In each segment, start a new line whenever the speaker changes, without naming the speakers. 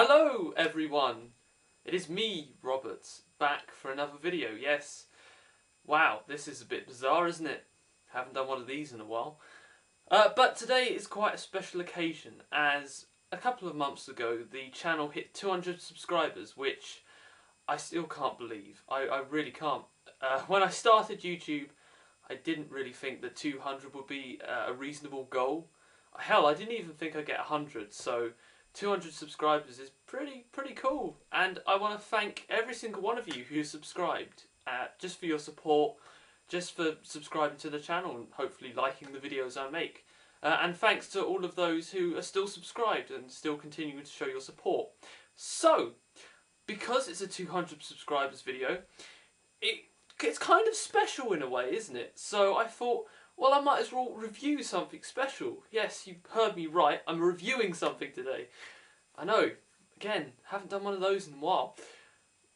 Hello everyone! It is me, Robert, back for another video, yes. Wow, this is a bit bizarre, isn't it? Haven't done one of these in a while. But today is quite a special occasion, as a couple of months ago the channel hit 200 subscribers, which I still can't believe. I really can't. When I started YouTube, I didn't really think that 200 would be a reasonable goal. Hell, I didn't even think I'd get 100, so 200 subscribers is pretty cool, and I want to thank every single one of you who subscribed, just for your support, just for subscribing to the channel and hopefully liking the videos I make. And thanks to all of those who are still subscribed and still continuing to show your support. So, because it's a 200 subscribers video, it's kind of special in a way, isn't it? So I thought, well, I might as well review something special. Yes, you heard me right, I'm reviewing something today. I know, again, haven't done one of those in a while.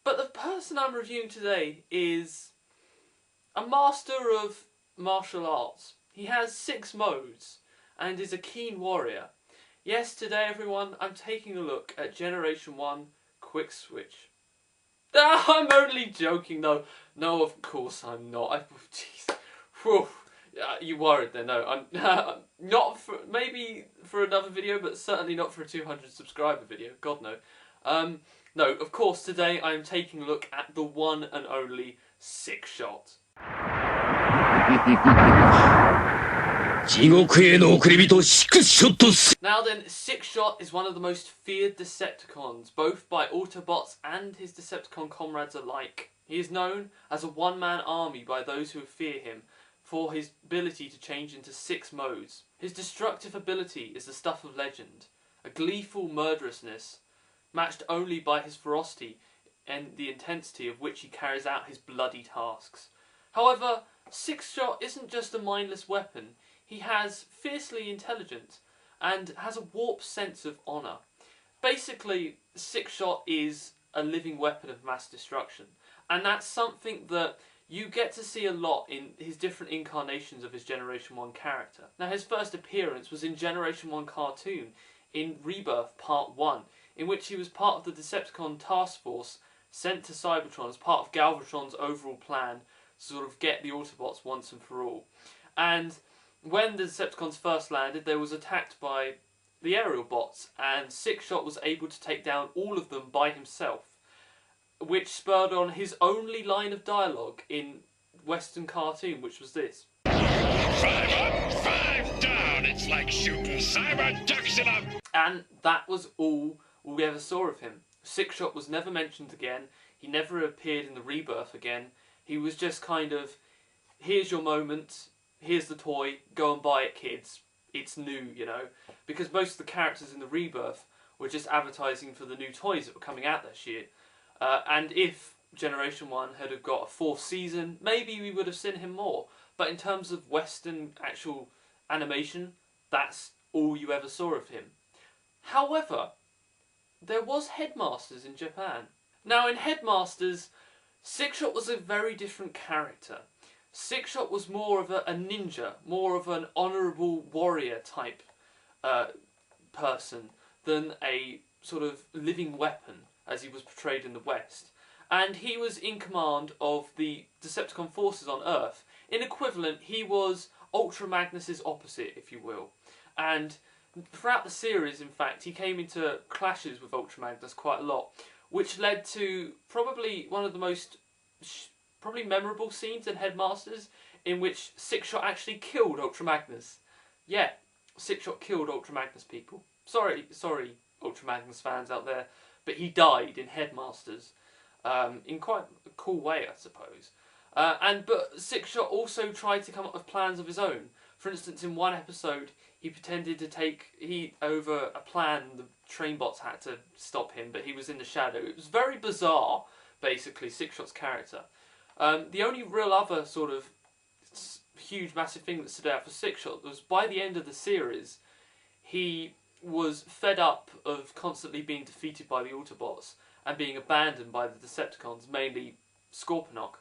But the person I'm reviewing today is a master of martial arts. He has 6 modes and is a keen warrior. Yes, today everyone, I'm taking a look at Generation 1 Quick Switch. I'm only joking though. No, of course I'm not. Jeez. Whew. You worried then? No, I'm not for, maybe for another video, but certainly not for a 200 subscriber video. God no. No, of course today I'm taking a look at the one and only Sixshot. Now then, Sixshot is one of the most feared Decepticons, both by Autobots and his Decepticon comrades alike. He is known as a one-man army by those who fear him, for his ability to change into 6 modes. His destructive ability is the stuff of legend, a gleeful murderousness, matched only by his ferocity and the intensity of which he carries out his bloody tasks. However, Sixshot isn't just a mindless weapon, he has fiercely intelligent and has a warped sense of honour. Basically, Sixshot is a living weapon of mass destruction, and that's something that you get to see a lot in his different incarnations of his Generation 1 character. Now, his first appearance was in Generation 1 cartoon, in Rebirth Part 1, in which he was part of the Decepticon task force sent to Cybertron as part of Galvatron's overall plan to sort of get the Autobots once and for all. And when the Decepticons first landed, they was attacked by the aerial bots, and Sixshot was able to take down all of them by himself, which spurred on his only line of dialogue in Western cartoon, which was this.
5 up, 5 down, it's like shooting cyber ducks in a...
And that was all we ever saw of him. Sixshot was never mentioned again, he never appeared in the Rebirth again, he was just kind of, here's your moment, here's the toy, go and buy it kids, it's new, you know, because most of the characters in the Rebirth were just advertising for the new toys that were coming out this year. And if Generation 1 had have got a 4th season, maybe we would have seen him more. But in terms of Western actual animation, that's all you ever saw of him. However, there was Headmasters in Japan. Now in Headmasters, Sixshot was a very different character. Sixshot was more of a ninja, more of an honourable warrior type person than a sort of living weapon, as he was portrayed in the West. And he was in command of the Decepticon forces on Earth. In equivalent, he was Ultra Magnus's opposite, if you will. And throughout the series, in fact, he came into clashes with Ultra Magnus quite a lot, which led to probably one of the most memorable scenes in Headmasters, in which Sixshot actually killed Ultra Magnus. Yeah, Sixshot killed Ultra Magnus, people. Sorry, Ultra Magnus fans out there, but he died in Headmasters, in quite a cool way, I suppose. But Sixshot also tried to come up with plans of his own. For instance, in one episode, he pretended to take over a plan. The train bots had to stop him, but he was in the shadow. It was very bizarre, basically, Sixshot's character. The only real other sort of huge, massive thing that stood out for Sixshot was by the end of the series, he was fed up of constantly being defeated by the Autobots and being abandoned by the Decepticons, mainly Scorponok.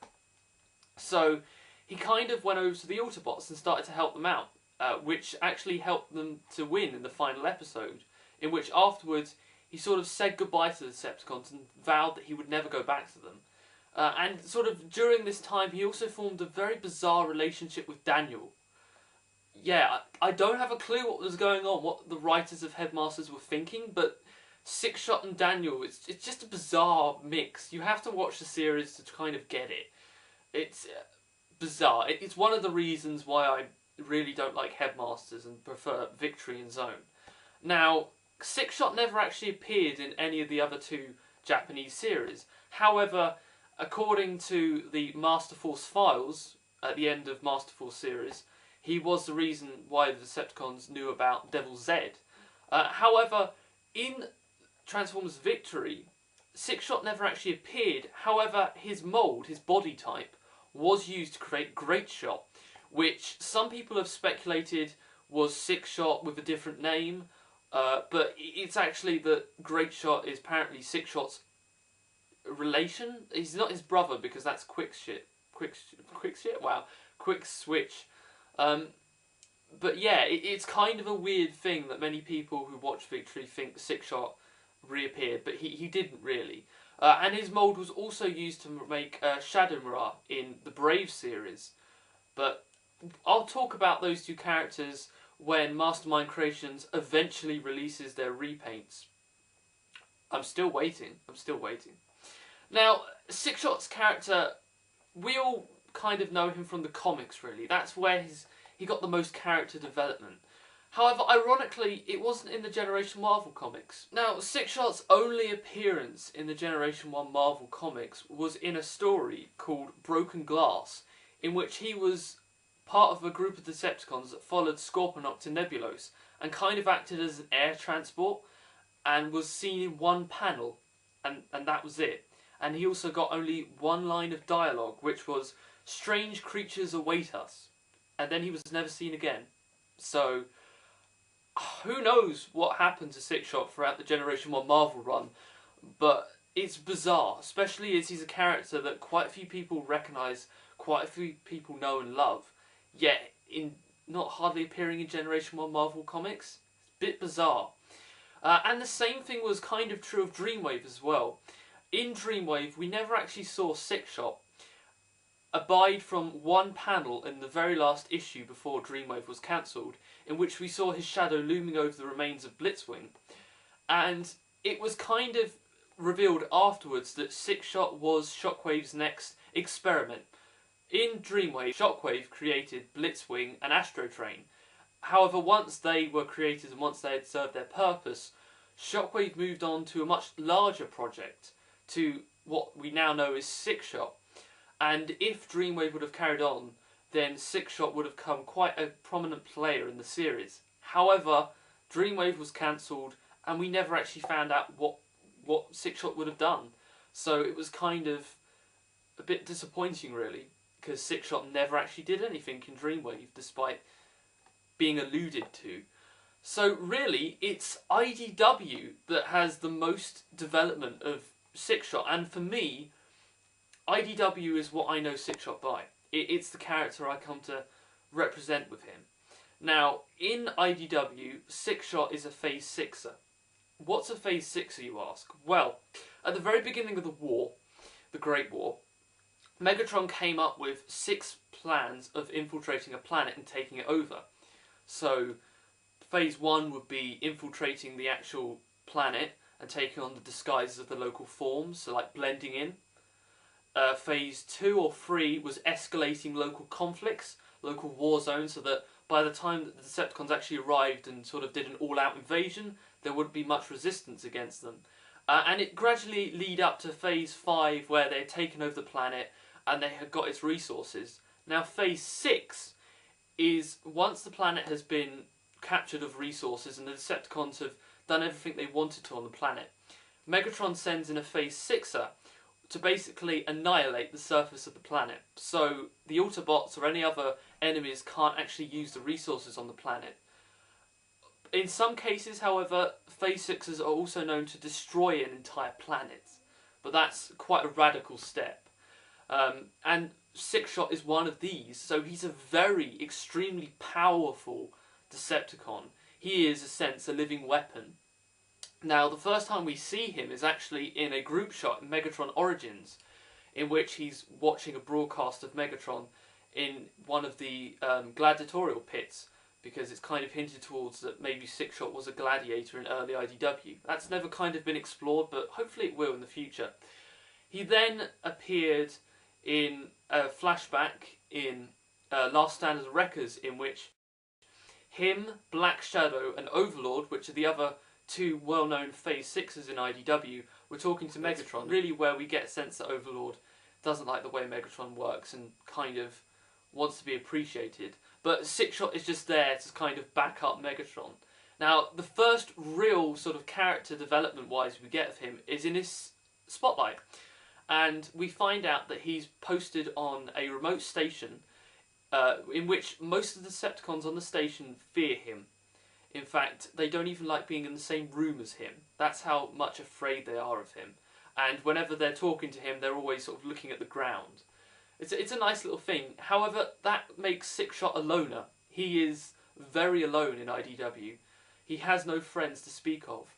So he kind of went over to the Autobots and started to help them out, which actually helped them to win in the final episode, in which afterwards he sort of said goodbye to the Decepticons and vowed that he would never go back to them. And sort of during this time, he also formed a very bizarre relationship with Daniel. Yeah, I don't have a clue what was going on, what the writers of Headmasters were thinking, but Sixshot and Daniel, it's just a bizarre mix. You have to watch the series to kind of get it. It's bizarre. It's one of the reasons why I really don't like Headmasters and prefer Victory and Zone. Now, Sixshot never actually appeared in any of the other two Japanese series. However, according to the Master Force files at the end of Master Force series, he was the reason why the Decepticons knew about Devil Z. However, in Transformers Victory, Sixshot never actually appeared. However, his mould, his body type, was used to create Great Shot, which some people have speculated was Sixshot with a different name, but it's actually that Great Shot is apparently Sixshot's relation. He's not his brother because that's Quick Switch. But yeah, it's kind of a weird thing that many people who watch Victory think Sixshot reappeared, but he didn't really. And his mould was also used to make Shadowmara in the Brave series. But I'll talk about those two characters when Mastermind Creations eventually releases their repaints. I'm still waiting. Now, Sixshot's character, we all kind of know him from the comics, really. That's where he got the most character development. However, ironically, it wasn't in the Generation Marvel comics. Now, Sixshot's only appearance in the Generation 1 Marvel comics was in a story called Broken Glass, in which he was part of a group of Decepticons that followed Scorponok to Nebulos, and kind of acted as an air transport, and was seen in one panel, and that was it. And he also got only one line of dialogue, which was, "Strange creatures await us," and then he was never seen again. So, who knows what happened to Sixshot throughout the Generation 1 Marvel run, but it's bizarre, especially as he's a character that quite a few people recognise, quite a few people know and love, yet in not hardly appearing in Generation 1 Marvel comics. It's a bit bizarre. And the same thing was kind of true of Dreamwave as well. In Dreamwave, we never actually saw Sixshot abide from one panel in the very last issue before Dreamwave was cancelled, in which we saw his shadow looming over the remains of Blitzwing. And it was kind of revealed afterwards that Sixshot was Shockwave's next experiment. In Dreamwave, Shockwave created Blitzwing and Astrotrain. However, once they were created and once they had served their purpose, Shockwave moved on to a much larger project, to what we now know as Sixshot. And if Dreamwave would have carried on, then Sixshot would have become quite a prominent player in the series. However, Dreamwave was cancelled, and we never actually found out what Sixshot would have done. So it was kind of a bit disappointing, really, because Sixshot never actually did anything in Dreamwave, despite being alluded to. So really, it's IDW that has the most development of Sixshot, and for me, IDW is what I know Sixshot by. It's the character I come to represent with him. Now, in IDW, Sixshot is a Phase 6er. What's a Phase 6er, you ask? Well, at the very beginning of the war, the Great War, Megatron came up with 6 plans of infiltrating a planet and taking it over. So, Phase 1 would be infiltrating the actual planet and taking on the disguises of the local forms, so like blending in. Phase 2 or 3 was escalating local conflicts, local war zones, so that by the time that the Decepticons actually arrived and sort of did an all-out invasion, there wouldn't be much resistance against them. And it gradually lead up to Phase 5, where they had taken over the planet and they had got its resources. Now Phase 6 is once the planet has been captured of resources and the Decepticons have done everything they wanted to on the planet, Megatron sends in a Phase 6er to basically annihilate the surface of the planet. So the Autobots or any other enemies can't actually use the resources on the planet. In some cases, however, Phase 6ers are also known to destroy an entire planet. But that's quite a radical step. And Sixshot is one of these, so he's a very, extremely powerful Decepticon. He is, in a sense, a living weapon. Now, the first time we see him is actually in a group shot in Megatron Origins, in which he's watching a broadcast of Megatron in one of the gladiatorial pits, because it's kind of hinted towards that maybe Sixshot was a gladiator in early IDW. That's never kind of been explored, but hopefully it will in the future. He then appeared in a flashback in Last Stand of the Wreckers, in which him, Black Shadow, and Overlord, which are the other two well-known Phase 6s in IDW, were talking to Megatron. Really where we get a sense that Overlord doesn't like the way Megatron works and kind of wants to be appreciated. But Sixshot is just there to kind of back up Megatron. Now, the first real sort of character development-wise we get of him is in his spotlight. And we find out that he's posted on a remote station in which most of the Decepticons on the station fear him. In fact, they don't even like being in the same room as him. That's how much afraid they are of him. And whenever they're talking to him, they're always sort of looking at the ground. It's a nice little thing. However, that makes Sixshot a loner. He is very alone in IDW. He has no friends to speak of.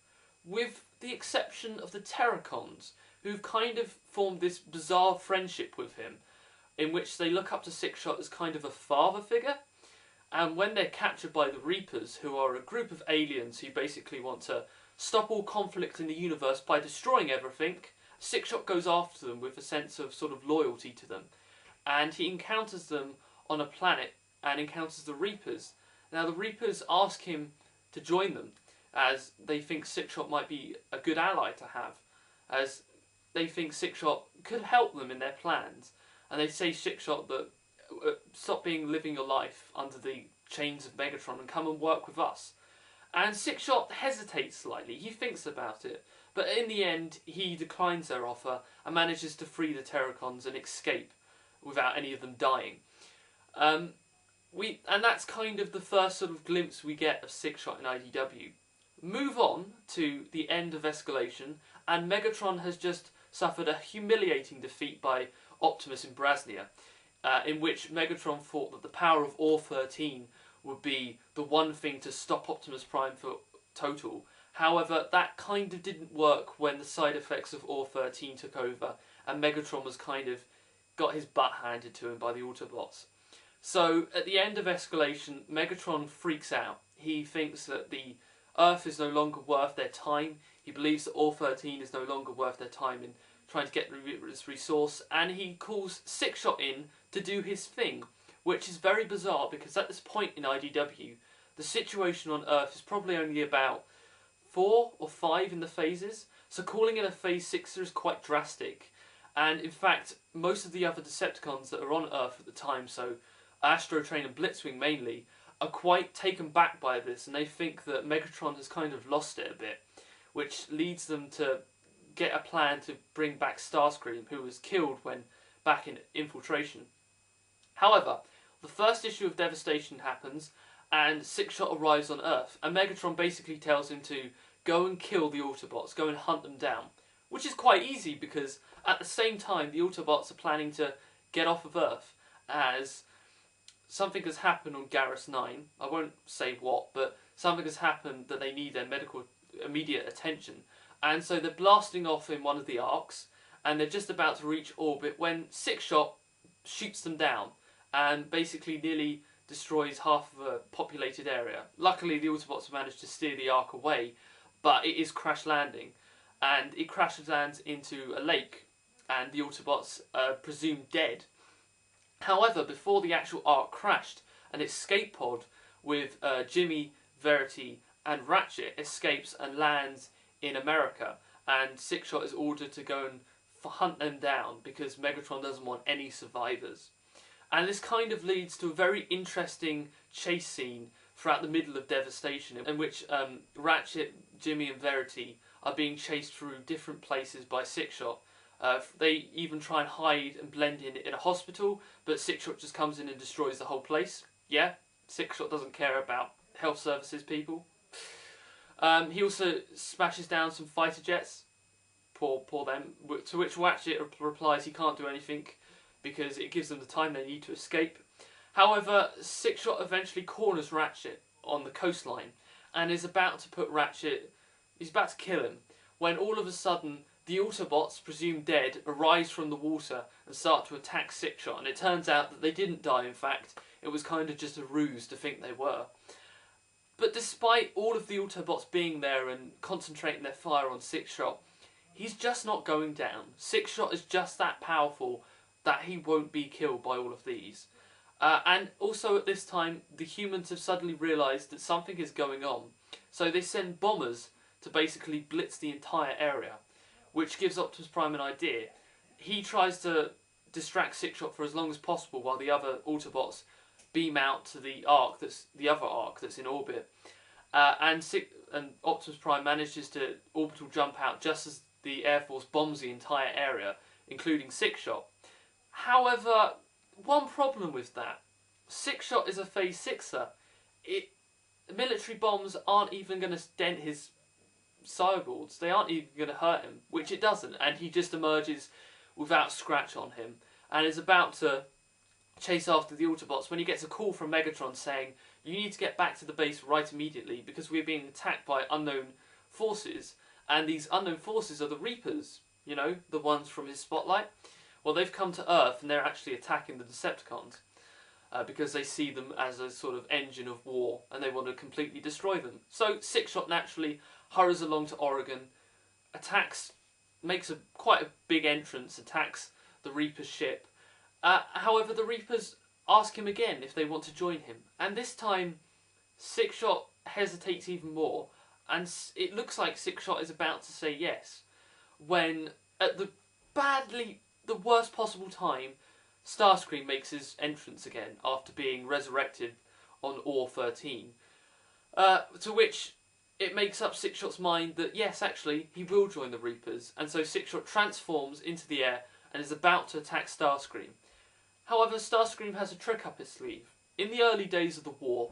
With the exception of the Terracons, who've kind of formed this bizarre friendship with him, in which they look up to Sixshot as kind of a father figure. And when they're captured by the Reapers, who are a group of aliens who basically want to stop all conflict in the universe by destroying everything, Sixshot goes after them with a sense of sort of loyalty to them. And he encounters them on a planet and encounters the Reapers. Now the Reapers ask him to join them, as they think Sixshot might be a good ally to have, as they think Sixshot could help them in their plans. And they say Sixshot that stop living your life under the chains of Megatron and come and work with us. And Sixshot hesitates slightly. He thinks about it, but in the end he declines their offer and manages to free the Terracons and escape without any of them dying. And that's kind of the first sort of glimpse we get of Sixshot in IDW. Move on to the end of Escalation, and Megatron has just suffered a humiliating defeat by Optimus in Brasnia, in which Megatron thought that the power of Or-13 would be the one thing to stop Optimus Prime for total. However, that kind of didn't work when the side effects of Or-13 took over, and Megatron was kind of got his butt handed to him by the Autobots. So, at the end of Escalation, Megatron freaks out. He thinks that the Earth is no longer worth their time. He believes that Or-13 is no longer worth their time in trying to get this resource, and he calls Sixshot in to do his thing, which is very bizarre because at this point in IDW, the situation on Earth is probably only about 4 or 5 in the phases, so calling in a Phase 6er is quite drastic. And in fact, most of the other Decepticons that are on Earth at the time, so Astrotrain and Blitzwing mainly, are quite taken back by this, and they think that Megatron has kind of lost it a bit, which leads them to get a plan to bring back Starscream, who was killed when back in Infiltration. However, the first issue of Devastation happens, and Sixshot arrives on Earth, and Megatron basically tells him to go and kill the Autobots, go and hunt them down, which is quite easy because at the same time the Autobots are planning to get off of Earth, as something has happened on Garrus 9. I won't say what, but something has happened that they need their medical immediate attention. And so they're blasting off in one of the arcs, and they're just about to reach orbit when Sixshot shoots them down and basically nearly destroys half of a populated area. Luckily the Autobots managed to steer the arc away, but it is crash landing, and it crash lands into a lake, and the Autobots are presumed dead. However, before the actual arc crashed, an escape pod with Jimmy, Verity and Ratchet escapes and lands in America, and Sixshot is ordered to go and hunt them down because Megatron doesn't want any survivors. And this kind of leads to a very interesting chase scene throughout the middle of Devastation, in which Ratchet, Jimmy and Verity are being chased through different places by Sixshot. They even try and hide and blend in a hospital, but Sixshot just comes in and destroys the whole place. Yeah, Sixshot doesn't care about health services people. He also smashes down some fighter jets. Poor them. To which Ratchet replies he can't do anything because it gives them the time they need to escape. However, Sixshot eventually corners Ratchet on the coastline and is about to put Ratchet He's about to kill him when all of a sudden the Autobots, presumed dead, arise from the water and start to attack Sixshot. And it turns out that they didn't die, in fact. It was kind of just a ruse to think they were. But despite all of the Autobots being there and concentrating their fire on Sixshot, he's just not going down. Sixshot is just that powerful that he won't be killed by all of these. And also at this time, the humans have suddenly realised that something is going on. So they send bombers to basically blitz the entire area, which gives Optimus Prime an idea. He tries to distract Sixshot for as long as possible while the other Autobots beam out to the other arc that's in orbit. And Optimus Prime manages to orbital jump out just as the Air Force bombs the entire area, including Sixshot. However, one problem with that. Sixshot is a Phase 6er. Military bombs aren't even going to dent his cyborgs. They aren't even going to hurt him, which it doesn't, and he just emerges without scratch on him and is about to chase after the Autobots when he gets a call from Megatron saying, "You need to get back to the base right immediately because we're being attacked by unknown forces, and these unknown forces are the Reapers, you know, the ones from his spotlight. Well, they've come to Earth and they're actually attacking the Decepticons because they see them as a sort of engine of war and they want to completely destroy them." So Sixshot naturally hurries along to Oregon, makes quite a big entrance, attacks the Reaper's ship. However, the Reapers ask him again if they want to join him, and this time Sixshot hesitates even more, and it looks like Sixshot is about to say yes, when at the worst possible time, Starscream makes his entrance again after being resurrected on Ore 13, to which it makes up Sixshot's mind that yes, actually, he will join the Reapers, and so Sixshot transforms into the air and is about to attack Starscream. However, Starscream has a trick up his sleeve. In the early days of the war,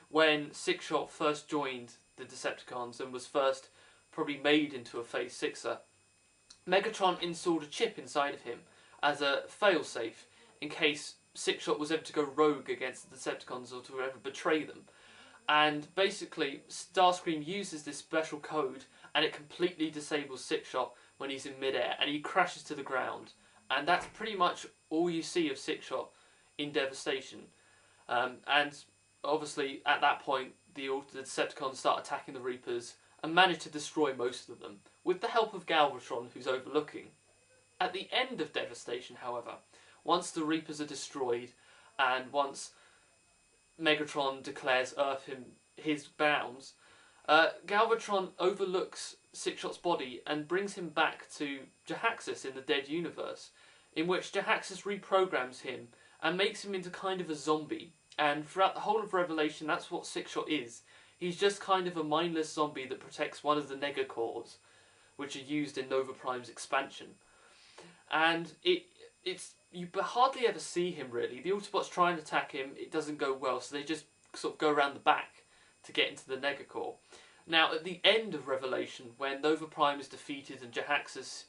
when Sixshot first joined the Decepticons and was first probably made into a Phase 6er, Megatron installed a chip inside of him as a failsafe in case Sixshot was ever to go rogue against the Decepticons or to ever betray them. And basically, Starscream uses this special code and it completely disables Sixshot when he's in midair and he crashes to the ground. And that's pretty much all you see of Sixshot in Devastation. And obviously, at that point, the Decepticons start attacking the Reapers and manage to destroy most of them, with the help of Galvatron, who's overlooking. At the end of Devastation, however, once the Reapers are destroyed, and once Megatron declares Earth his bounds, Galvatron overlooks Sixshot's body and brings him back to Jahaxis in the Dead Universe, in which Jahaxis reprograms him and makes him into kind of a zombie. And throughout the whole of Revelation, that's what Sixshot is. He's just kind of a mindless zombie that protects one of the Negacores, which are used in Nova Prime's expansion. And it's you hardly ever see him, really. The Autobots try and attack him, it doesn't go well, so they just sort of go around the back to get into the Negacore. Now, at the end of Revelation, when Nova Prime is defeated and Jahaxis'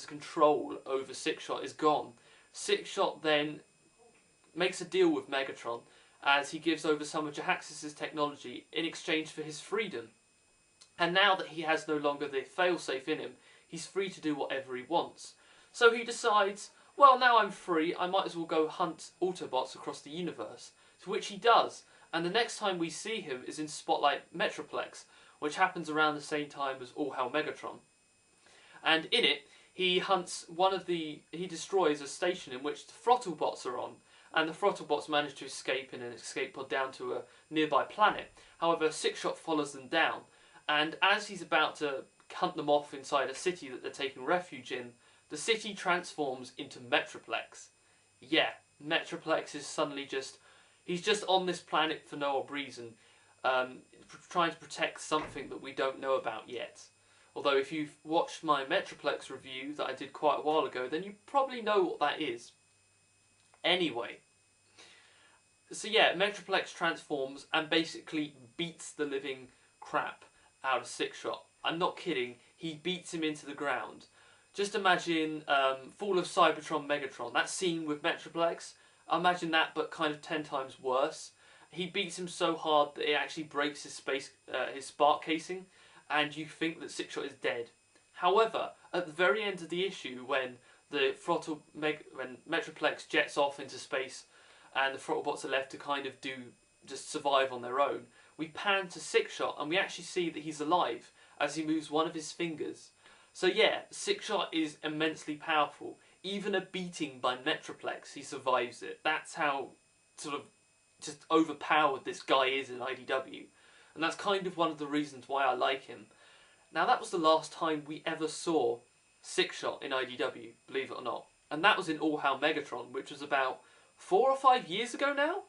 control over Sixshot is gone, Sixshot then makes a deal with Megatron as he gives over some of Jahaxis' technology in exchange for his freedom. And now that he has no longer the failsafe in him, he's free to do whatever he wants. So he decides, well, now I'm free, I might as well go hunt Autobots across the universe. To which he does, and the next time we see him is in Spotlight Metroplex, which happens around the same time as All Hail Megatron. And in it, he destroys a station in which the Throttlebots are on, and the Throttlebots manage to escape in an escape pod down to a nearby planet. However, Sixshot follows them down, and as he's about to hunt them off inside a city that they're taking refuge in, the city transforms into Metroplex. Yeah, Metroplex is suddenly he's just on this planet for no reason, trying to protect something that we don't know about yet. Although if you've watched my Metroplex review that I did quite a while ago, then you probably know what that is. Anyway, so yeah, Metroplex transforms and basically beats the living crap out of Sixshot. I'm not kidding, he beats him into the ground. Just imagine Fall of Cybertron Megatron, that scene with Metroplex, imagine that but kind of 10 times worse. He beats him so hard that it actually breaks his spark casing, and you think that Sixshot is dead. However, at the very end of the issue, when when Metroplex jets off into space and the Throttlebots are left to kind of just survive on their own, we pan to Sixshot and we actually see that he's alive as he moves one of his fingers. So yeah, Sixshot is immensely powerful. Even a beating by Metroplex, he survives it. That's how sort of just overpowered this guy is in IDW. And that's kind of one of the reasons why I like him. Now, that was the last time we ever saw Sixshot in IDW, believe it or not. And that was in All Hail Megatron, which was about 4 or 5 years ago now.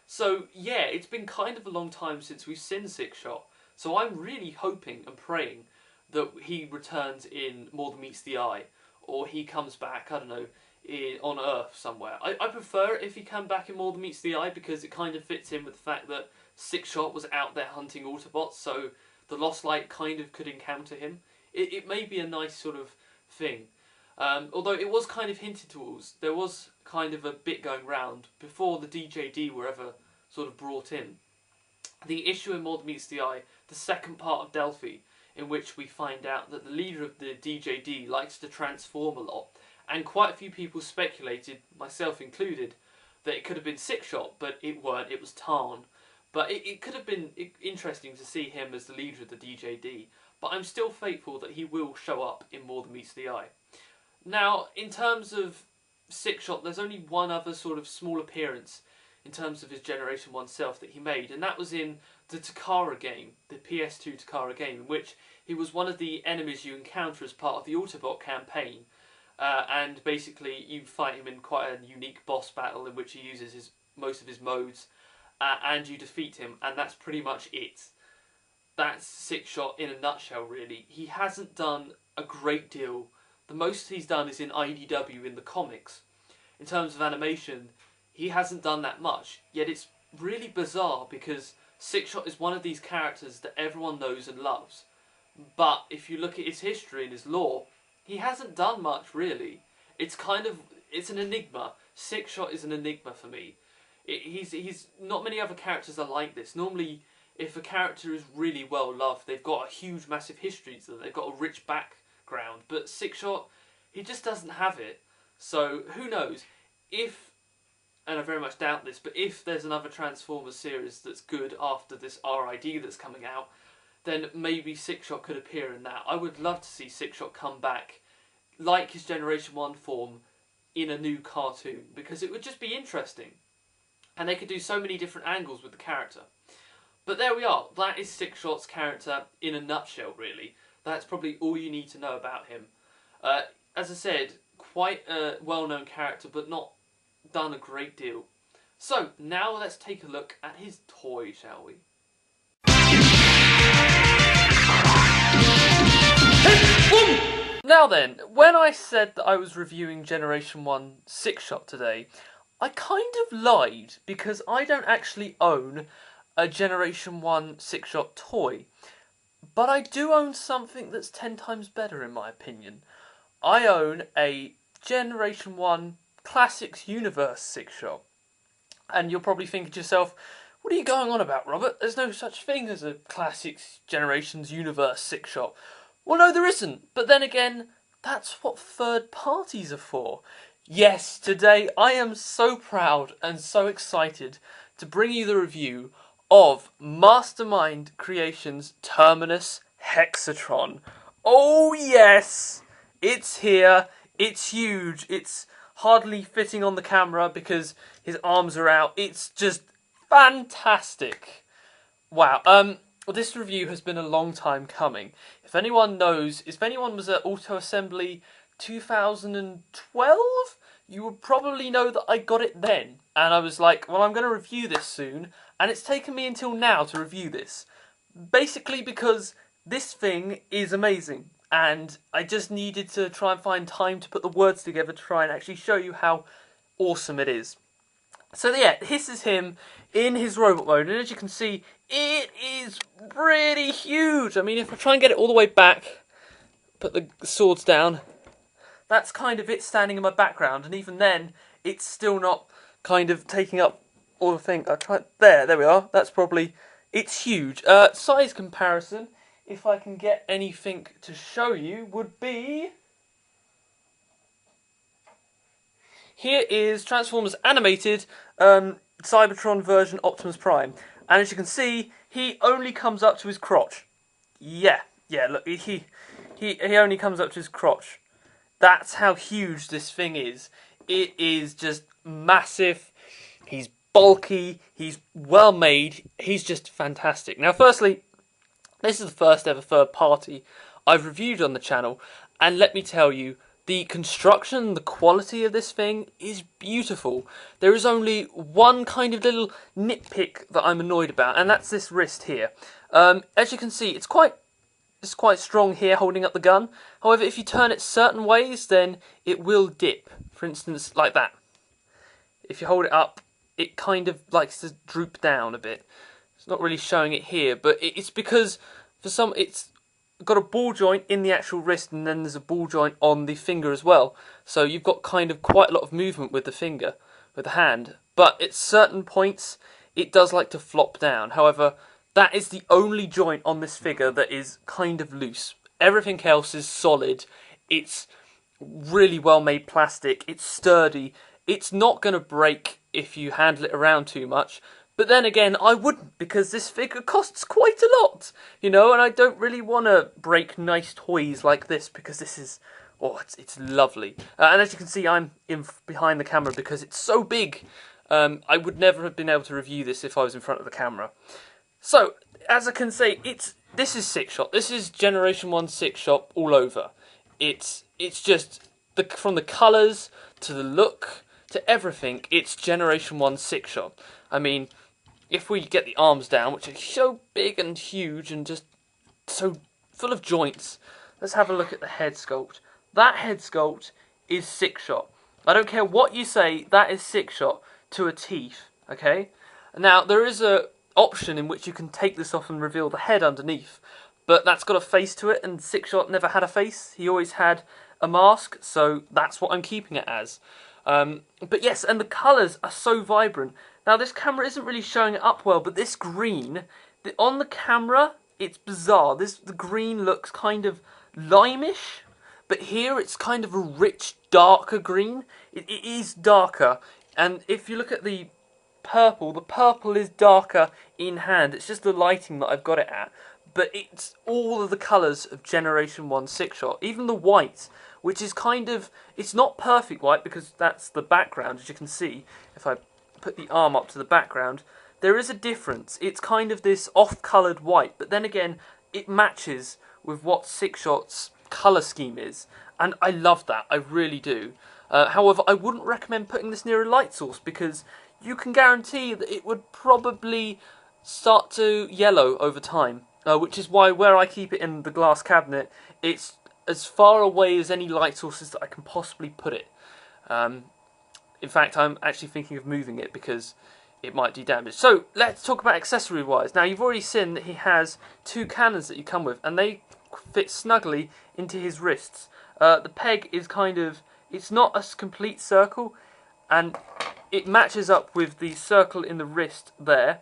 So, yeah, it's been kind of a long time since we've seen Sixshot. So I'm really hoping and praying that he returns in More Than Meets the Eye. Or he comes back, I don't know, on Earth somewhere. I prefer it if he came back in More Than Meets the Eye, because it kind of fits in with the fact that Sixshot was out there hunting Autobots, so the Lost Light kind of could encounter him. It may be a nice sort of thing. Although it was kind of hinted towards, there was kind of a bit going round before the DJD were ever sort of brought in. The issue in More Than Meets the Eye, the second part of Delphi, in which we find out that the leader of the DJD likes to transform a lot, and quite a few people speculated, myself included, that it could have been Sixshot, but it weren't, it was Tarn. But it could have been interesting to see him as the leader of the DJD, but I'm still faithful that he will show up in More Than Meets the Eye. Now, in terms of Sixshot, there's only one other sort of small appearance in terms of his Generation 1 self that he made, and that was in the Takara game, the PS2 Takara game, in which he was one of the enemies you encounter as part of the Autobot campaign. And basically you fight him in quite a unique boss battle in which he uses most of his modes, and you defeat him, and that's pretty much it. That's Sixshot in a nutshell, really. He hasn't done a great deal. The most he's done is in IDW in the comics. In terms of animation, he hasn't done that much, yet it's really bizarre because Sixshot is one of these characters that everyone knows and loves. But if you look at his history and his lore, he hasn't done much, really. It's an enigma. Sixshot is an enigma for me. He's not many other characters are like this. Normally, if a character is really well loved, they've got a huge, massive history to them. They've got a rich background. But Sixshot, he just doesn't have it. So, who knows? If, and I very much doubt this, but if there's another Transformers series that's good after this RID that's coming out, then maybe Sixshot could appear in that. I would love to see Sixshot come back, like his Generation 1 form, in a new cartoon, because it would just be interesting. And they could do so many different angles with the character. But there we are. That is Sixshot's character in a nutshell, really. That's probably all you need to know about him. As I said, quite a well-known character, but not done a great deal. So, now let's take a look at his toy, shall we? Now then, when I said that I was reviewing Generation 1 Sixshot today, I kind of lied, because I don't actually own a Generation 1 Sixshot toy. But I do own something that's 10 times better, in my opinion. I own a Generation 1 Classics Universe Sixshot. And you're probably thinking to yourself, what are you going on about, Robert? There's no such thing as a Classics Generations Universe Sixshot. Well, no, there isn't. But then again, that's what third parties are for. Yes, today I am so proud and so excited to bring you the review of Mastermind Creations' Terminus Hexatron. Oh yes! It's here. It's huge. It's hardly fitting on the camera because his arms are out. It's just fantastic. Wow. This review has been a long time coming. If anyone was at Auto Assembly 2012, you would probably know that I got it then. And I was like, well, I'm going to review this soon. And it's taken me until now to review this. Basically because this thing is amazing. And I just needed to try and find time to put the words together to try and actually show you how awesome it is. So yeah, this is him in his robot mode. And as you can see, it is really huge. I mean, if I try and get it all the way back, put the swords down, that's kind of it standing in my background. And even then, it's still not kind of taking up all the thing. There we are. That's probably, it's huge. Size comparison, if I can get anything to show you, would be... Here is Transformers Animated Cybertron version Optimus Prime. And as you can see, he only comes up to his crotch. Yeah, look, he only comes up to his crotch. That's how huge this thing is. It is just massive. He's bulky. He's well made. He's just fantastic. Now, firstly, this is the first ever third party I've reviewed on the channel. And let me tell you, the construction, the quality of this thing is beautiful. There is only one kind of little nitpick that I'm annoyed about, and that's this wrist here. As you can see, it's quite strong here holding up the gun. However, if you turn it certain ways, then it will dip. For instance, like that. If you hold it up, it kind of likes to droop down a bit. It's not really showing it here, but it's because for some it's got a ball joint in the actual wrist, and then there's a ball joint on the finger as well. So you've got kind of quite a lot of movement with the finger, with the hand. But at certain points, it does like to flop down. However, that is the only joint on this figure that is kind of loose. Everything else is solid. It's really well made plastic. It's sturdy. It's not going to break if you handle it around too much. But then again, I wouldn't, because this figure costs quite a lot, you know, and I don't really want to break nice toys like this, because this is, oh, it's lovely. And as you can see, I'm behind the camera because it's so big. I would never have been able to review this if I was in front of the camera. So, as I can say, this is Six-Shot. This is Generation 1 Six-Shot all over. It's just, from the colours, to the look, to everything, it's Generation 1 Six-Shot. I mean, if we get the arms down, which are so big and huge and just so full of joints, let's have a look at the head sculpt. That head sculpt is Six-Shot. I don't care what you say, that is Six-Shot to a teeth, okay? Now, there is a option in which you can take this off and reveal the head underneath, but that's got a face to it, and Six-Shot never had a face. He always had a mask, so that's what I'm keeping it as. But yes, and the colours are so vibrant. Now, this camera isn't really showing it up well, but this green, on the camera, it's bizarre. The green looks kind of limeish, but here it's kind of a rich, darker green. It is darker, and if you look at the purple is darker in hand. It's just the lighting that I've got it at. But it's all of the colours of Generation 1 Six-Shot. Even the white, which is kind of... It's not perfect white because that's the background, as you can see. If I put the arm up to the background, there is a difference. It's kind of this off-coloured white. But then again, it matches with what Six-Shot's colour scheme is. And I love that. I really do. However, I wouldn't recommend putting this near a light source because you can guarantee that it would probably start to yellow over time. Which is why where I keep it in the glass cabinet, it's as far away as any light sources that I can possibly put it. In fact, I'm actually thinking of moving it because it might do damage. So, let's talk about accessory-wise. Now, you've already seen that he has two cannons that you come with, and they fit snugly into his wrists. The peg is kind of... It's not a complete circle, and it matches up with the circle in the wrist there.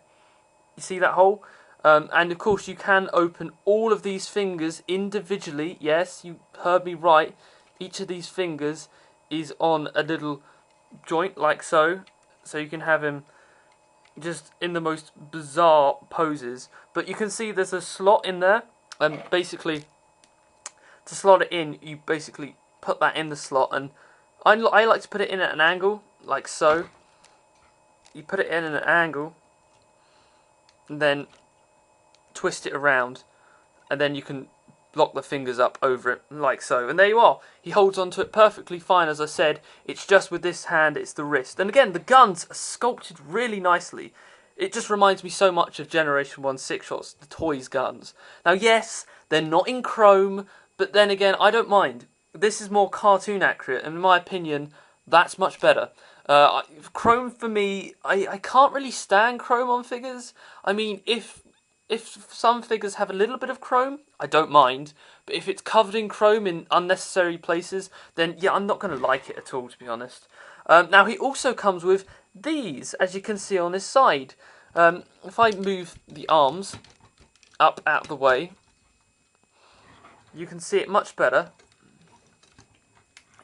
You see that hole? And of course you can open all of these fingers individually. Yes, you heard me right. Each of these fingers is on a little joint like so. So you can have him just in the most bizarre poses. But you can see there's a slot in there. And basically, to slot it in, you basically put that in the slot. And I like to put it in at an angle, like so. You put it in at an angle. And then twist it around, and then you can lock the fingers up over it like so, and there you are. He holds onto it perfectly fine. As I said, it's just with this hand, it's the wrist. And again, the guns are sculpted really nicely. It just reminds me so much of Generation 1 Six-Shots, the toys guns. Now yes, they're not in chrome, but then again, I don't mind. This is more cartoon accurate, and in my opinion, that's much better. Chrome for me, I can't really stand chrome on figures. I mean, if some figures have a little bit of chrome, I don't mind. But if it's covered in chrome in unnecessary places, then yeah, I'm not going to like it at all, to be honest. Now, he also comes with these, as you can see on his side. If I move the arms up out of the way, you can see it much better.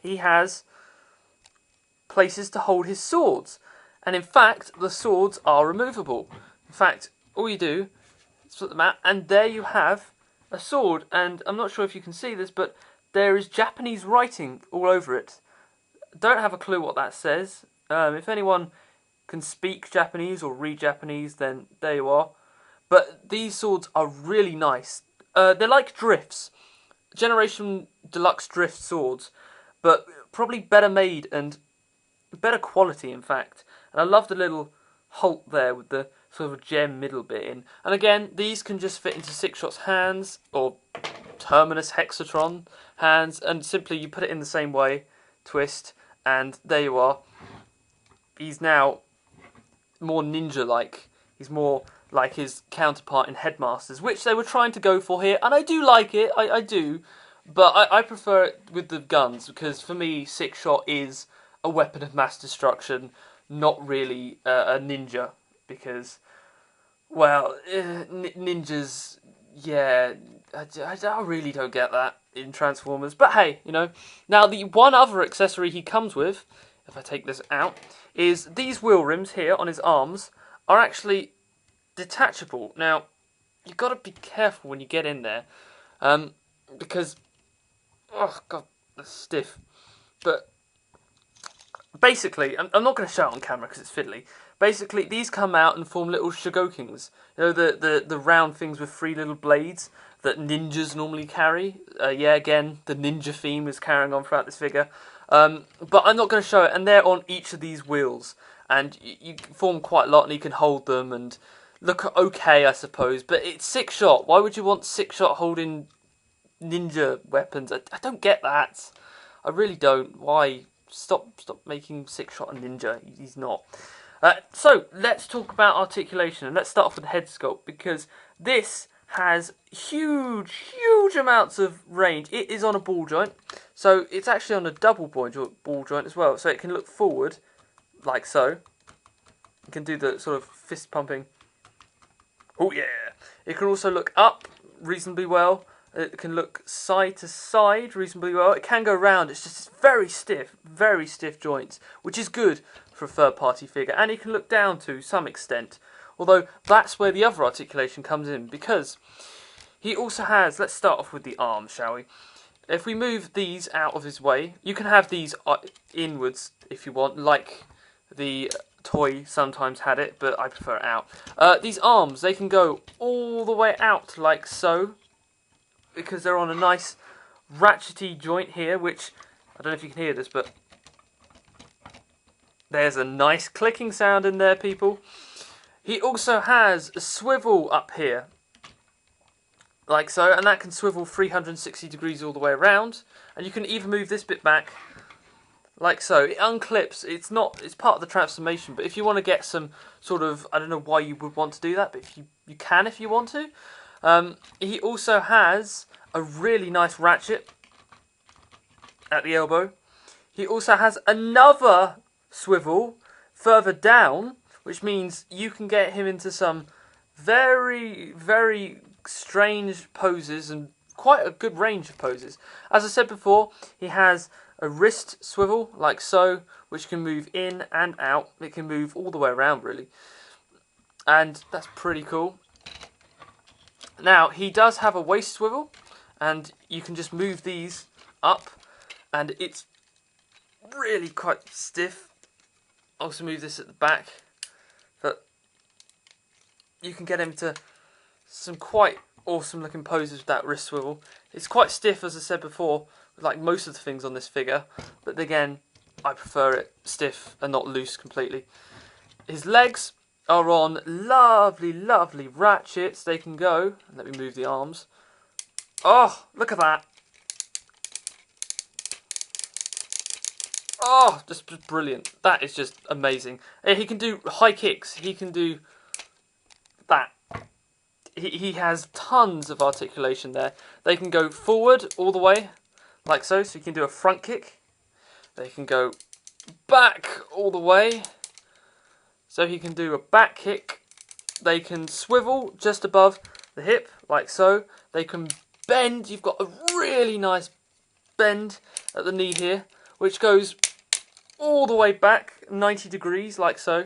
He has places to hold his swords. And in fact, the swords are removable. In fact, all you do is put them out, and there you have a sword. And I'm not sure if you can see this, but there is Japanese writing all over it. Don't have a clue what that says. If anyone can speak Japanese or read Japanese, then there you are. But these swords are really nice. They're like drifts. Generation Deluxe drift swords, but probably better made and better quality, in fact. And I love the little Holt there with the sort of gem middle bit in. And again, these can just fit into Sixshot's hands or Terminus Hexatron hands, and simply you put it in the same way, twist, and there you are. He's now more ninja-like. He's more like his counterpart in Headmasters, which they were trying to go for here, and I do like it, I do, but I prefer it with the guns, because for me, Sixshot is a weapon of mass destruction, not really a ninja, because, well, ninjas, yeah, I really don't get that in Transformers, but hey, you know. Now, the one other accessory he comes with, if I take this out, is these wheel rims here on his arms are actually detachable. Now, you've got to be careful when you get in there, because, oh god, that's stiff. But basically, I'm not going to show it on camera because it's fiddly. Basically, these come out and form little Shogokins. You know, the round things with three little blades that ninjas normally carry. Yeah, again, the ninja theme is carrying on throughout this figure. But I'm not going to show it, and they're on each of these wheels. And you form quite a lot, and you can hold them, and look okay, I suppose. But it's Sixshot. Why would you want Sixshot holding ninja weapons? I don't get that. I really don't. Why? Stop making Sixshot a ninja. He's not. So, let's talk about articulation, and let's start off with the head sculpt, because this has huge amounts of range. It is on a ball joint, so it's actually on a double ball joint as well, so it can look forward, like so. You can do the sort of fist pumping. Oh yeah! It can also look up reasonably well. It can look side to side reasonably well. It can go round. It's just very stiff joints, which is good for a third-party figure. And it can look down to some extent. Although, that's where the other articulation comes in, because he also has... Let's start off with the arms, shall we? If we move these out of his way, you can have these inwards if you want, like the toy sometimes had it, but I prefer it out. These arms, they can go all the way out like so, because they're on a nice ratchety joint here, which, I don't know if you can hear this, but there's a nice clicking sound in there, people. He also has a swivel up here, like so, and that can swivel 360 degrees all the way around, and you can even move this bit back, like so. It unclips. It's part of the transformation, but if you want to get some sort of, I don't know why you would want to do that, but if you can if you want to. He also has a really nice ratchet at the elbow. He also has another swivel further down, which means you can get him into some very strange poses and quite a good range of poses. As I said before, he has a wrist swivel like so, which can move in and out. It can move all the way around, really, and that's pretty cool. Now, he does have a waist swivel, and you can just move these up, and it's really quite stiff. Also move this at the back, but you can get him to some quite awesome looking poses with that wrist swivel. It's quite stiff, as I said before, like most of the things on this figure, but again, I prefer it stiff and not loose completely. His legs are on lovely ratchets. They can go. Let me move the arms. Oh, look at that. Oh, just brilliant. That is just amazing. He can do high kicks. He can do that. He has tons of articulation there. They can go forward all the way, like so. So you can do a front kick. They can go back all the way. So he can do a back kick. They can swivel just above the hip, like so. They can bend. You've got a really nice bend at the knee here, which goes all the way back 90 degrees, like so.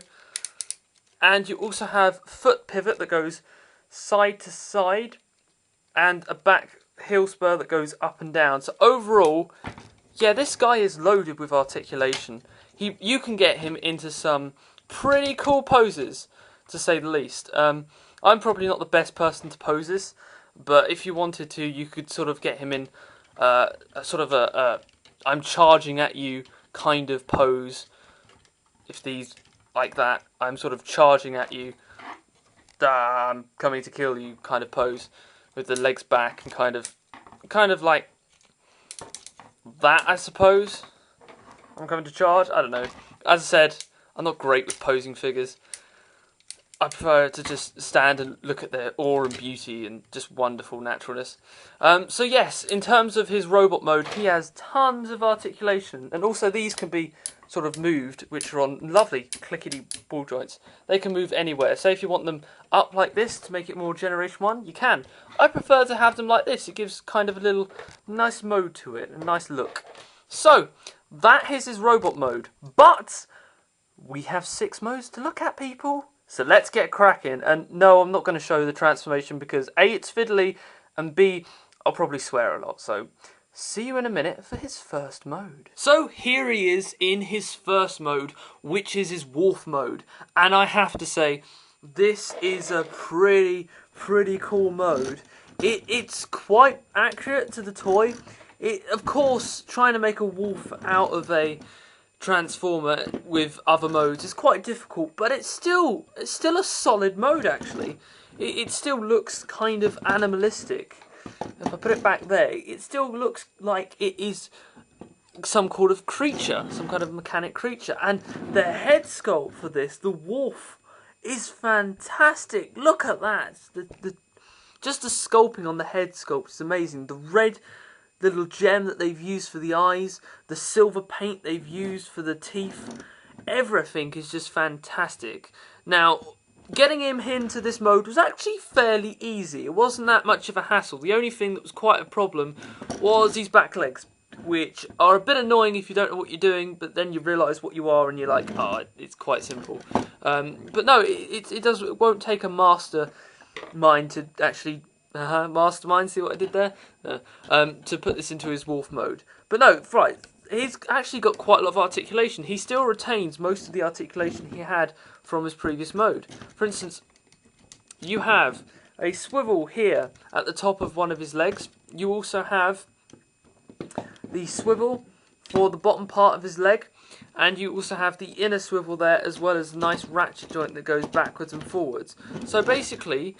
And you also have foot pivot that goes side to side, and a back heel spur that goes up and down. So overall, yeah, this guy is loaded with articulation. You can get him into some pretty cool poses, to say the least. I'm probably not the best person to pose this, but if you wanted to, you could sort of get him in a sort of a I'm charging at you kind of pose. If these like that, I'm sort of charging at you, I'm coming to kill you kind of pose, with the legs back and kind of like that, I suppose. I'm coming to charge. I don't know. As I said, I'm not great with posing figures. I prefer to just stand and look at their awe and beauty and just wonderful naturalness. So yes, in terms of his robot mode, he has tons of articulation, and also these can be sort of moved, which are on lovely clickety ball joints. They can move anywhere. Say if you want them up like this to make it more Generation 1, you can. I prefer to have them like this. It gives kind of a little nice mode to it, a nice look. So, that is his robot mode. But we have 6 modes to look at, people. So let's get cracking. And no, I'm not going to show the transformation because A, it's fiddly, and B, I'll probably swear a lot. So see you in a minute for his first mode. So here he is in his first mode, which is his wolf mode. And I have to say, this is a pretty cool mode. It's quite accurate to the toy. Of course, trying to make a wolf out of a Transformer with other modes is quite difficult, but it's still a solid mode, actually. It still looks kind of animalistic. If I put it back there, it still looks like it is some kind of creature, some kind of mechanic creature. And the head sculpt for this, the wolf, is fantastic. Look at that. Just the sculpting on the head sculpt is amazing. The red little gem that they've used for the eyes, the silver paint they've used for the teeth, everything is just fantastic. Now, getting him into this mode was actually fairly easy. It wasn't that much of a hassle. The only thing that was quite a problem was these back legs, which are a bit annoying if you don't know what you're doing, but then you realise what you are and you're like, oh, it's quite simple. But no, it won't take a mastermind to actually mastermind, see what I did there? No. To put this into his wolf mode. But no, right, he's actually got quite a lot of articulation. He still retains most of the articulation he had from his previous mode. For instance, you have a swivel here at the top of one of his legs. You also have the swivel for the bottom part of his leg, and you also have the inner swivel there, as well as a nice ratchet joint that goes backwards and forwards. So basically,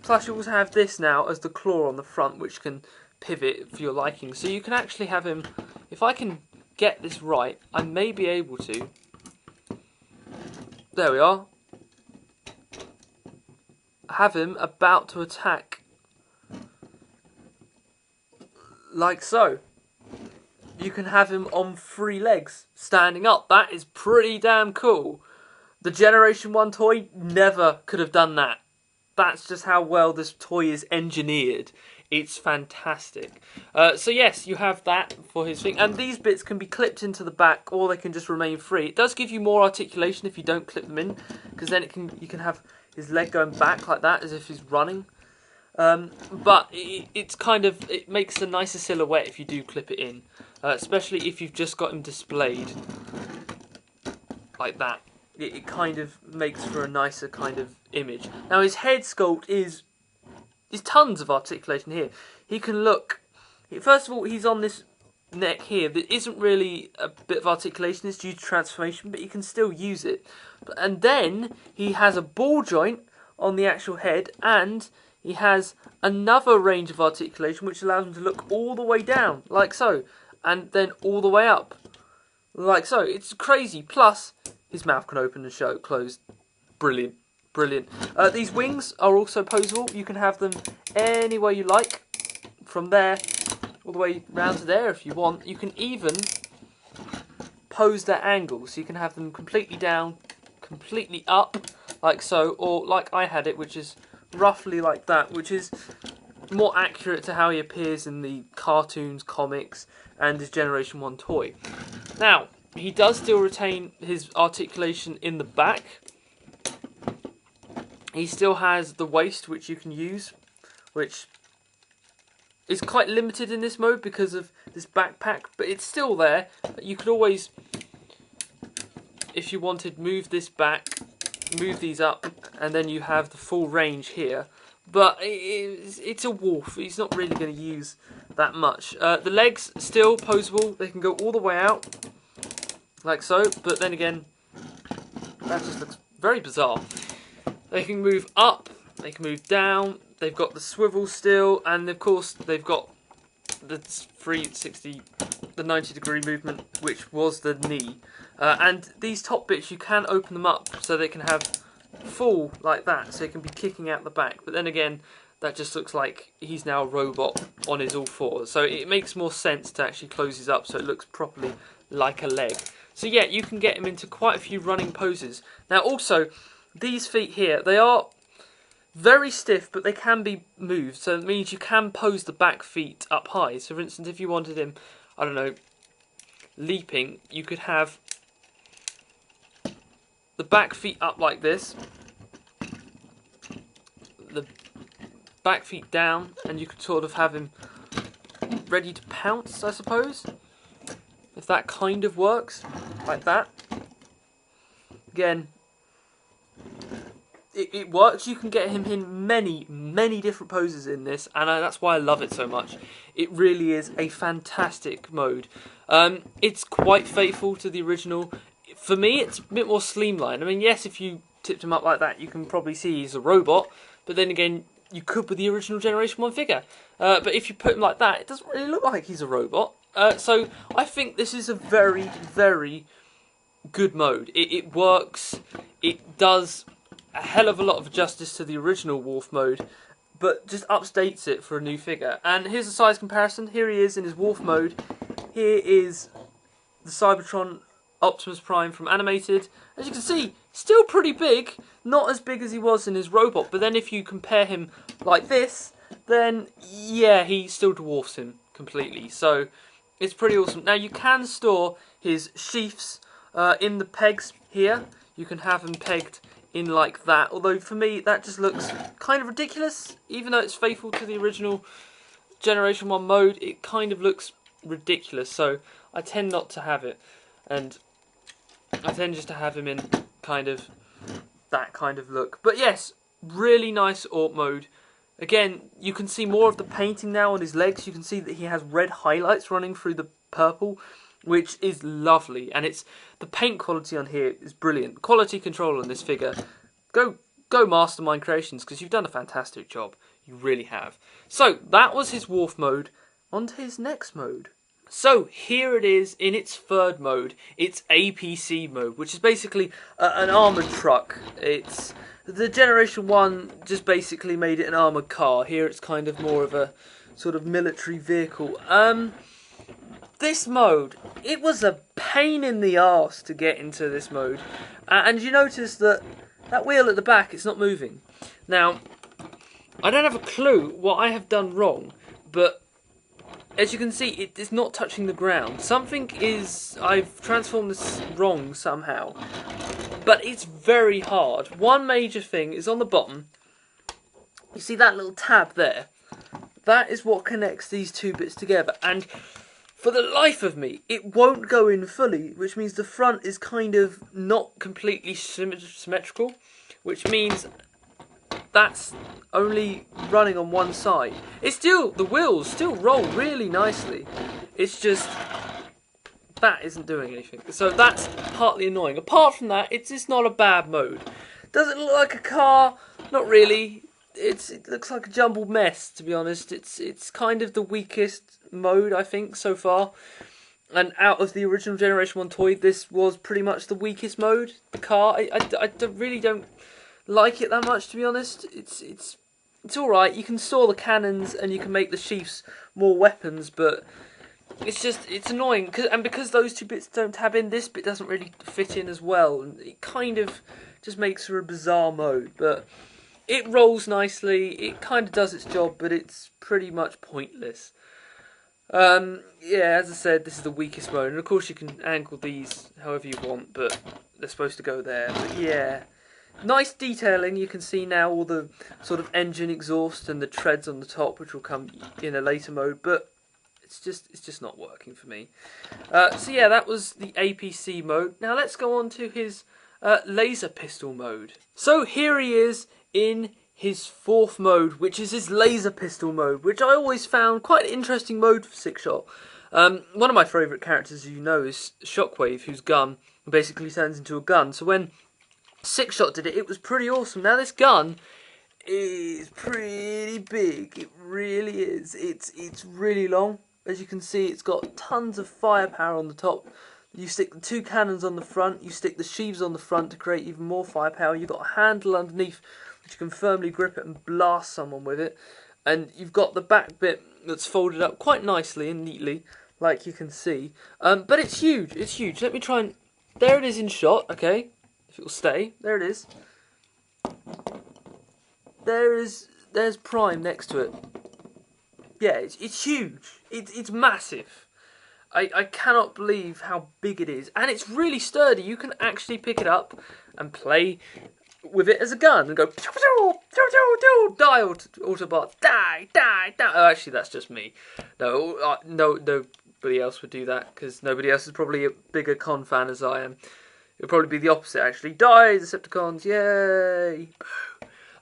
plus you also have this now as the claw on the front, which can pivot for your liking. So you can actually have him, if I can get this right, I may be able to. There we are. Have him about to attack. Like so. You can have him on 3 legs, standing up. That is pretty damn cool. The Generation 1 toy never could have done that. That's just how well this toy is engineered. It's fantastic. So yes, you have that for his thing. And these bits can be clipped into the back, or they can just remain free. It does give you more articulation if you don't clip them in, because then you can have his leg going back like that, as if he's running. But it makes a nicer silhouette if you do clip it in. Especially if you've just got him displayed like that. It kind of makes for a nicer kind of image. Now his head sculpt is tons of articulation here. He can look, first of all, he's on this neck here that isn't really a bit of articulation, it's due to transformation, but you can still use it. And then he has a ball joint on the actual head, and he has another range of articulation which allows him to look all the way down, like so, and then all the way up, like so. It's crazy. Plus, his mouth can open and close. Brilliant. Brilliant. These wings are also poseable. You can have them any way you like. From there, all the way round to there if you want. You can even pose their angles. So you can have them completely down, completely up, like so. Or like I had it, which is roughly like that. Which is more accurate to how he appears in the cartoons, comics, and his Generation 1 toy. Now, he does still retain his articulation in the back. He still has the waist, which you can use, which is quite limited in this mode because of this backpack, but it's still there. You could always, if you wanted, move this back, move these up, and then you have the full range here. But it's a Wolf. He's not really going to use that much. The legs still poseable. They can go all the way out, like so. But then again, that just looks very bizarre. They can move up. They can move down. They've got the swivel still, and of course they've got the 360, the 90-degree movement, which was the knee. And these top bits, you can open them up so they can have full like that, so he can be kicking out the back. But then again, that just looks like he's now a robot on his all fours, so it makes more sense to actually close his up so it looks properly like a leg. So yeah, you can get him into quite a few running poses. Now also, these feet here, they are very stiff, but they can be moved, so it means you can pose the back feet up high. So for instance, if you wanted him, I don't know, leaping, you could have the back feet up like this, the back feet down, and you could sort of have him ready to pounce, I suppose, if that kind of works, like that. Again, it works. You can get him in many different poses in this, and that's why I love it so much. It really is a fantastic mode. It's quite faithful to the original. For me, it's a bit more streamlined. I mean, yes, if you tipped him up like that, you can probably see he's a robot, but then again, you could with the original Generation 1 figure. But if you put him like that, it doesn't really look like he's a robot. So I think this is a very, very good mode. It works. It does a hell of a lot of justice to the original Wolf mode, but just updates it for a new figure. And here's a size comparison. Here he is in his Wolf mode. Here is the Cybertron Optimus Prime from Animated. As you can see, still pretty big. Not as big as he was in his robot, but then if you compare him like this, then yeah, he still dwarfs him completely. So it's pretty awesome. Now you can store his sheaths in the pegs here. You can have them pegged in like that, although for me that just looks kind of ridiculous. Even though it's faithful to the original Generation 1 mode, it kind of looks ridiculous, so I tend not to have it, and I tend just to have him in kind of that kind of look. But yes, really nice AWP mode. Again, you can see more of the painting now on his legs. You can see that he has red highlights running through the purple, which is lovely, and the paint quality on here is brilliant. Quality control on this figure. Go Mastermind Creations, because you've done a fantastic job. You really have. So that was his Wolf mode. On to his next mode. So here it is in its third mode. It's APC mode, which is basically an armoured truck. It's the Generation 1 just basically made it an armoured car. Here it's kind of more of a sort of military vehicle. This mode, it was a pain in the arse to get into this mode. And you notice that wheel at the back, it's not moving. Now, I don't have a clue what I have done wrong, but as you can see, it is not touching the ground. I've transformed this wrong somehow. But it's very hard. One major thing is on the bottom. You see that little tab there? That is what connects these two bits together. And for the life of me, it won't go in fully, which means the front is kind of not completely symmetrical, which means that's only running on one side. The wheels still roll really nicely. It's just that isn't doing anything. So that's partly annoying. Apart from that, it's just not a bad mode. Does it look like a car? Not really. It looks like a jumbled mess, to be honest. It's kind of the weakest mode, I think, so far. And out of the original Generation 1 toy, this was pretty much the weakest mode. The car, I really don't like it that much, to be honest. It's alright. You can store the cannons and you can make the sheaths more weapons, but it's annoying. Because those two bits don't tab in, this bit doesn't really fit in as well. And it kind of just makes for a bizarre mode, but it rolls nicely. It kind of does its job, but it's pretty much pointless. Yeah, as I said, this is the weakest mode, and of course you can angle these however you want, but they're supposed to go there. But yeah, nice detailing. You can see now all the sort of engine exhaust and the treads on the top, which will come in a later mode, but it's just not working for me. So yeah, that was the APC mode. Now let's go on to his laser pistol mode. So here he is in his fourth mode, which is his laser pistol mode, which I always found quite an interesting mode for Sixshot. One of my favourite characters, as you know, is Shockwave, whose gun basically turns into a gun. So when Sixshot did it, it was pretty awesome. Now this gun is pretty big. It really is. It's really long. As you can see, it's got tons of firepower on the top. You stick the two cannons on the front, you stick the sheaves on the front to create even more firepower. You've got a handle underneath which you can firmly grip it and blast someone with it. And you've got the back bit that's folded up quite nicely and neatly, like you can see. But it's huge, it's huge. Let me try and... There it is in shot, okay? If it'll stay. There it is. There's Prime next to it. Yeah, it's huge. It's massive. I cannot believe how big it is. And it's really sturdy. You can actually pick it up and play with it as a gun and go... Die, Autobot. Die. Oh, actually, that's just me. No, nobody else would do that, because nobody else is probably a bigger Con fan as I am. It would probably be the opposite, actually. Die, Decepticons. Yay.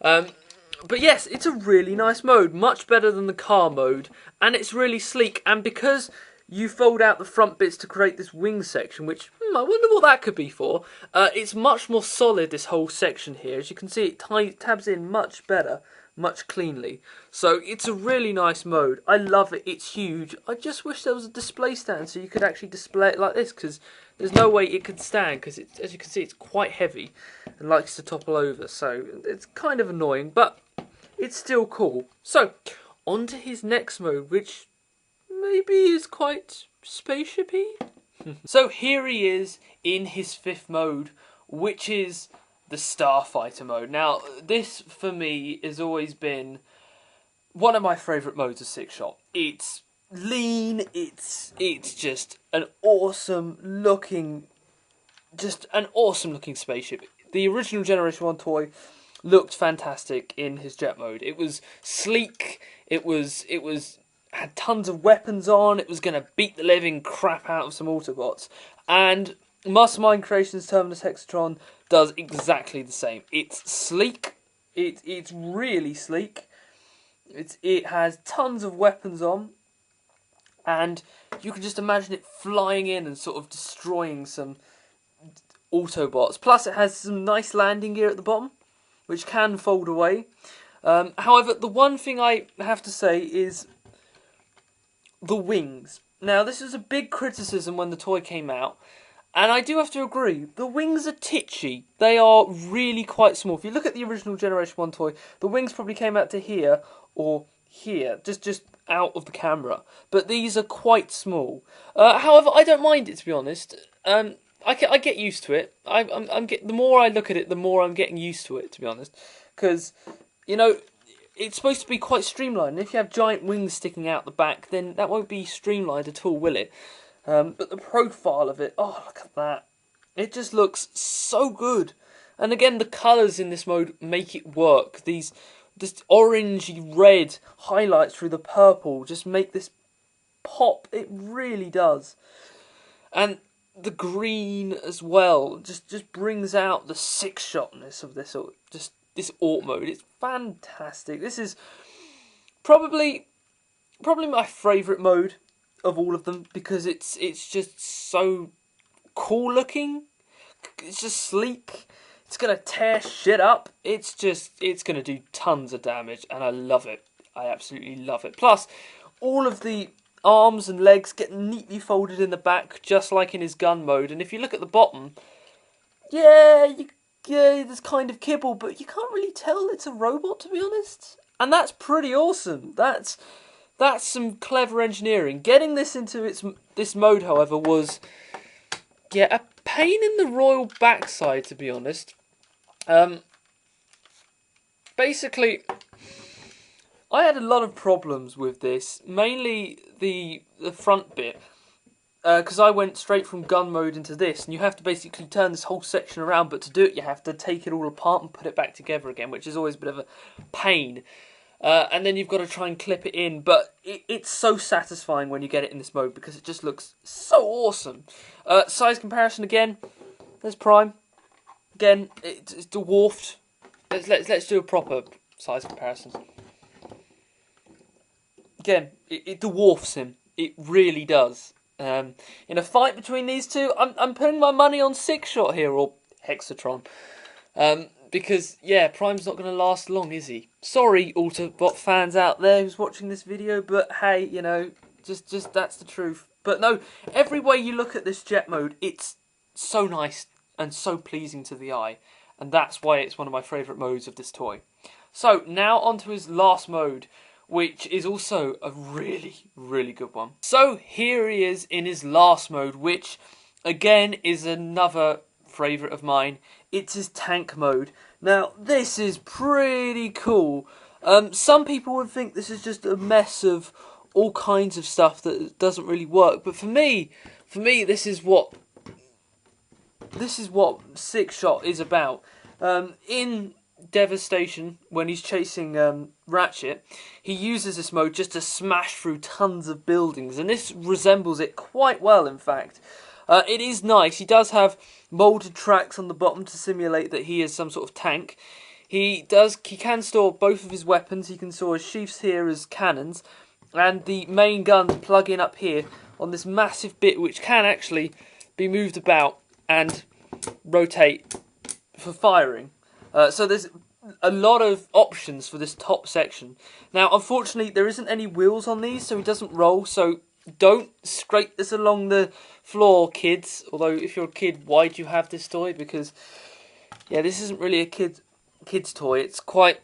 But yes, it's a really nice mode, much better than the car mode, and it's really sleek, and because you fold out the front bits to create this wing section, which, I wonder what that could be for, it's much more solid, this whole section here. As you can see, it tabs in much better, much cleanly. So it's a really nice mode. I love it, it's huge. I just wish there was a display stand so you could actually display it like this, because there's no way it could stand, because as you can see, it's quite heavy and likes to topple over, so it's kind of annoying, but it's still cool. So, on to his next mode, which maybe is quite spaceshipy. So here he is in his fifth mode, which is the Starfighter mode. Now, this for me has always been one of my favourite modes of Sixshot. It's lean, it's just an awesome looking spaceship. The original Generation 1 toy looked fantastic in his jet mode. It was sleek, it had tons of weapons on, it was going to beat the living crap out of some Autobots. And Mastermind Creations Terminus Hexatron does exactly the same. It's sleek, it's really sleek, it has tons of weapons on, and you can just imagine it flying in and sort of destroying some Autobots. Plus it has some nice landing gear at the bottom, which can fold away. However, the one thing I have to say is the wings. Now, this was a big criticism when the toy came out, and I do have to agree, the wings are titchy. They are really quite small. If you look at the original Generation 1 toy, the wings probably came out to here or here, just out of the camera. But these are quite small. However, I don't mind it, to be honest. I get used to it. The more I look at it, the more I'm getting used to it, to be honest. Because, you know, it's supposed to be quite streamlined. And if you have giant wings sticking out the back, then that won't be streamlined at all, will it? But the profile of it, oh, look at that. It just looks so good. And again, the colours in this mode make it work. This orangey red highlights through the purple just make this pop. It really does. And the green as well just brings out the six-shotness of this Aut mode. It's fantastic. This is probably my favourite mode of all of them, because it's just so cool looking. It's just sleek. It's gonna tear shit up. It's gonna do tons of damage, and I love it. I absolutely love it. Plus, all of the arms and legs get neatly folded in the back, just like in his gun mode. And if you look at the bottom, yeah, there's kind of kibble, but you can't really tell it's a robot, to be honest. And that's pretty awesome. That's some clever engineering. Getting this into this mode, however, was a pain in the royal backside, to be honest. basically, I had a lot of problems with this, mainly the front bit, because I went straight from gun mode into this, and you have to basically turn this whole section around, but to do it you have to take it all apart and put it back together again, which is always a bit of a pain. And then you've got to try and clip it in, but it's so satisfying when you get it in this mode, because it just looks so awesome. Size comparison again, there's Prime. Again, it's dwarfed. Let's do a proper size comparison. Again, it dwarfs him. It really does. In a fight between these two, I'm putting my money on Sixshot here, or Hexatron. Because, yeah, Prime's not going to last long, is he? Sorry, Autobot fans out there who's watching this video, but hey, you know, just that's the truth. But no, every way you look at this jet mode, it's so nice and so pleasing to the eye. And that's why it's one of my favourite modes of this toy. So, now on to his last mode, which is also a really, really good one. So, here he is in his last mode, which, again, is another favourite of mine. It's his tank mode. Now, this is pretty cool. Some people would think this is just a mess of all kinds of stuff that doesn't really work. But for me, this is what Sixshot is about. In Devastation, when he's chasing Ratchet, he uses this mode just to smash through tons of buildings, and this resembles it quite well, in fact. It is nice. He does have moulded tracks on the bottom to simulate that he is some sort of tank. He can store both of his weapons. He can store his sheaths here as cannons, and the main guns plug in up here on this massive bit, which can actually be moved about and rotate for firing. So there's a lot of options for this top section. Now, unfortunately, there isn't any wheels on these, so he doesn't roll, so don't scrape this along the floor, kids. Although, if you're a kid, why do you have this toy? Because, yeah, this isn't really a kid's toy. It's quite,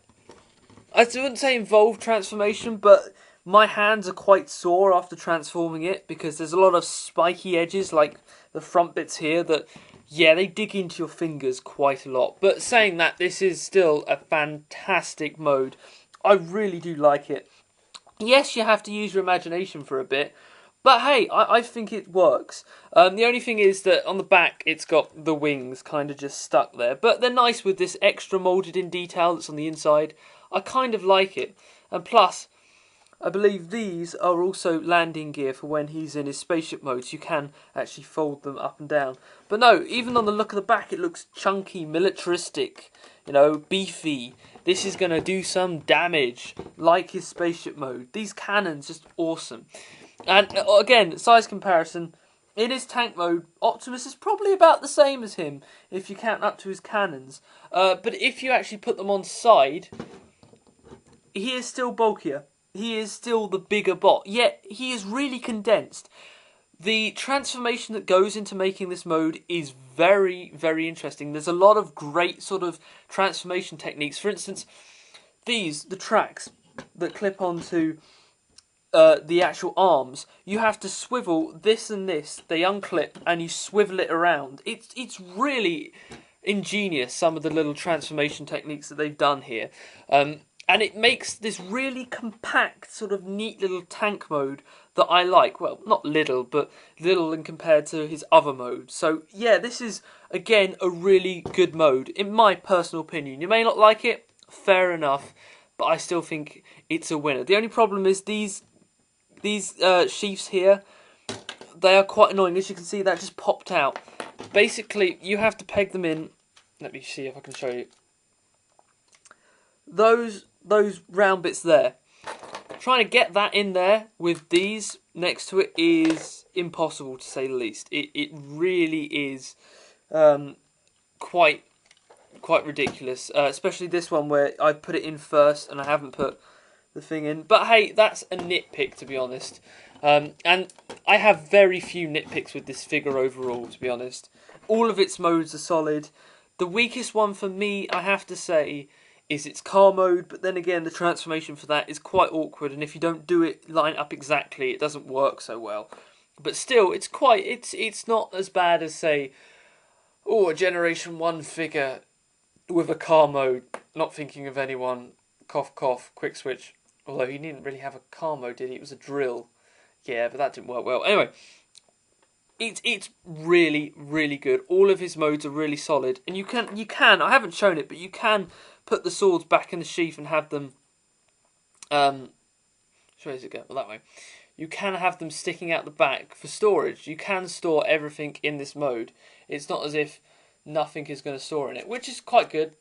I wouldn't say involved transformation, but my hands are quite sore after transforming it, because there's a lot of spiky edges, like the front bits here, that, yeah, they dig into your fingers quite a lot. But saying that, this is still a fantastic mode. I really do like it. Yes, you have to use your imagination for a bit, but hey, I think it works. The only thing is that on the back, it's got the wings kind of just stuck there, but they're nice with this extra moulded in detail that's on the inside. I kind of like it. And plus, I believe these are also landing gear for when he's in his spaceship mode, so you can actually fold them up and down. But no, even on the look of the back, it looks chunky, militaristic, you know, beefy. This is going to do some damage, like his spaceship mode. These cannons, just awesome. And again, size comparison, in his tank mode, Optimus is probably about the same as him, if you count up to his cannons. But if you actually put them on side, he is still bulkier. He is still the bigger bot, yet he is really condensed. The transformation that goes into making this mode is very, very interesting. There's a lot of great sort of transformation techniques. For instance, the tracks that clip onto the actual arms, you have to swivel this and this, they unclip, and you swivel it around. It's really ingenious, some of the little transformation techniques that they've done here. And it makes this really compact, sort of neat little tank mode that I like. Well, not little, but little in compared to his other modes. So, yeah, this is, again, a really good mode, in my personal opinion. You may not like it, fair enough, but I still think it's a winner. The only problem is these sheaths here, they are quite annoying. As you can see, that just popped out. Basically, you have to peg them in. Let me see if I can show you. Those round bits there. Trying to get that in there with these next to it is impossible, to say the least. It really is quite ridiculous, especially this one where I put it in first and I haven't put the thing in. But hey, that's a nitpick, to be honest. And I have very few nitpicks with this figure overall, to be honest. All of its modes are solid. The weakest one for me, I have to say, is its car mode, but then again, the transformation for that is quite awkward, and if you don't do it line up exactly, it doesn't work so well. But still, it's not as bad as, say, a Generation 1 figure with a car mode. Not thinking of anyone. Cough, cough. Quick switch. Although he didn't really have a car mode, did he? It was a drill. Yeah, but that didn't work well. Anyway, it's really, really good. All of his modes are really solid, and you can. I haven't shown it, but you can put the swords back in the sheath and have them. Where does it go? Well, that way. You can have them sticking out the back for storage. You can store everything in this mode. It's not as if nothing is going to store in it, which is quite good.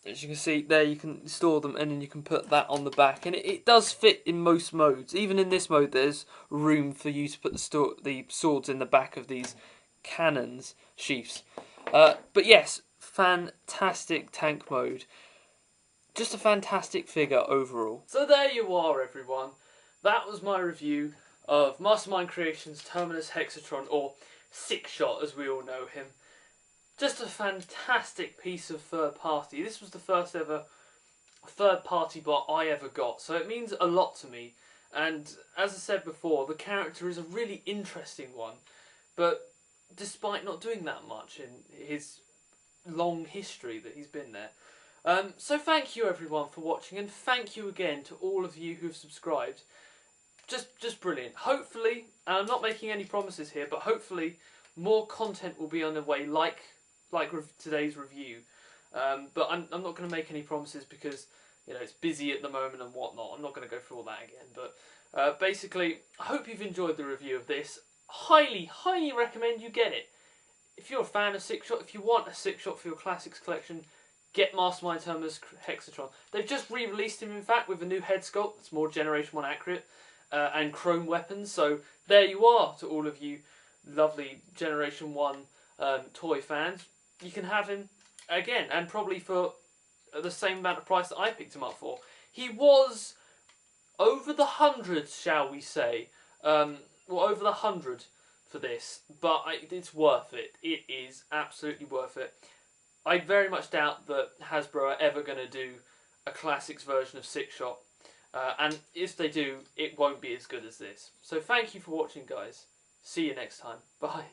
As you can see there, you can store them and then you can put that on the back, and it does fit in most modes. Even in this mode, there's room for you to put the swords in the back of these cannons sheaths. But yes, fantastic tank mode. Just a fantastic figure overall. So there you are, everyone. That was my review of Mastermind Creations Terminus Hexatron, or Sixshot as we all know him. Just a fantastic piece of third party. This was the first ever third party bot I ever got, so it means a lot to me. And as I said before, the character is a really interesting one, but despite not doing that much in his long history that he's been there. So thank you everyone for watching, and thank you again to all of you who've subscribed. Just brilliant. Hopefully, and I'm not making any promises here, but hopefully more content will be on the way, like today's review. But I'm not going to make any promises because it's busy at the moment and whatnot. I'm not going to go through all that again. But basically, I hope you've enjoyed the review of this. Highly recommend you get it. If you're a fan of Sixshot, if you want a Sixshot for your classics collection, get Mastermind Terminus Hexatron. They've just re-released him, in fact, with a new head sculpt that's more Generation 1 accurate, and chrome weapons. So there you are, to all of you lovely Generation 1 toy fans. You can have him again, and probably for the same amount of price that I picked him up for. He was over the hundreds, shall we say. Well, over the 100 for this, but it's worth it. It is absolutely worth it. I very much doubt that Hasbro are ever going to do a classics version of Sixshot, and if they do, it won't be as good as this. So thank you for watching, guys. See you next time. Bye.